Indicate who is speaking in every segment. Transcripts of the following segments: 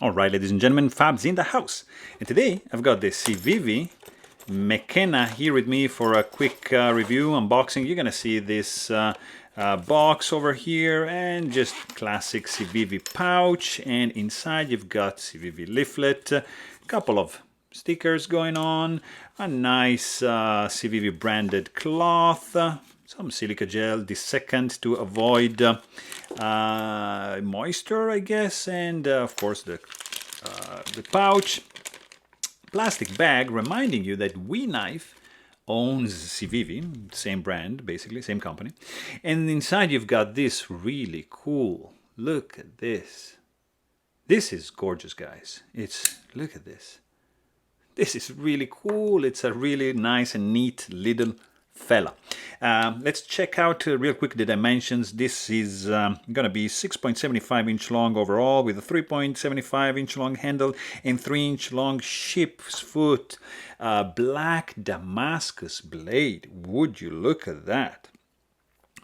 Speaker 1: Alright, ladies and gentlemen, Fab's in the house. And today I've got the Civivi McKenna here with me for a quick review, unboxing. You're gonna see this box over here and just classic Civivi pouch. And inside you've got Civivi leaflet, a couple of stickers going on, a nice Civivi branded cloth, some silica gel, dissecant to avoid moisture, I guess, and of course the pouch. Plastic bag reminding you that Knife owns Civivi, same brand, basically, same company. And inside you've got this really cool, look at this. This is gorgeous, guys. Look at this. This is really cool. It's a really nice and neat little fella. Let's check out real quick the dimensions. This is gonna be 6.75 inch long overall with a 3.75 inch long handle and 3 inch long ship's foot. Black Damascus blade. Would you look at that?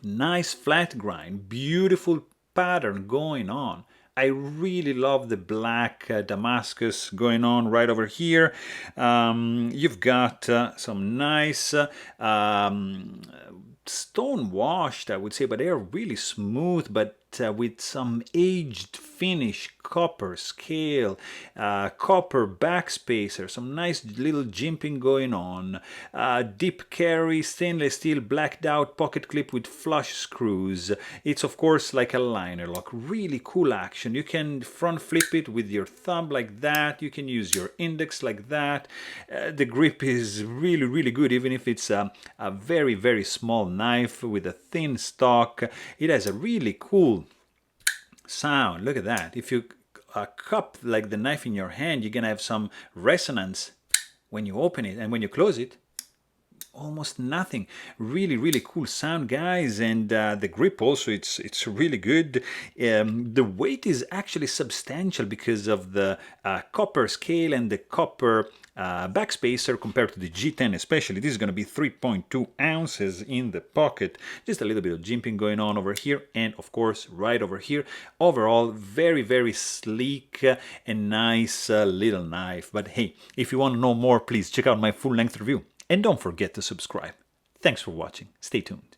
Speaker 1: Nice flat grind, beautiful pattern going on. I really love the black Damascus going on right over here. You've got some nice stone washed, I would say, but they are really smooth, but with some aged finish, copper scale, copper backspacer, some nice little jimping going on, deep carry, stainless steel blacked out pocket clip with flush screws. It's of course like a liner lock, really cool action. You can front flip it with your thumb like that, you can use your index like that. The grip is really good, even if it's a very small knife with a thin stock. It has a really cool sound. Look at that. If you cup like the knife in your hand, you're gonna have some resonance when you open it, and when you close it, almost nothing. Really cool sound, guys. And the grip also, it's really good. The weight is actually substantial because of the copper scale and the copper backspacer compared to the G10 especially. This is going to be 3.2 ounces in the pocket. Just a little bit of jimping going on over here and of course right over here. Overall very sleek and nice little knife. But hey, if you want to know more, please check out my full-length review and don't forget to subscribe. Thanks for watching. Stay tuned.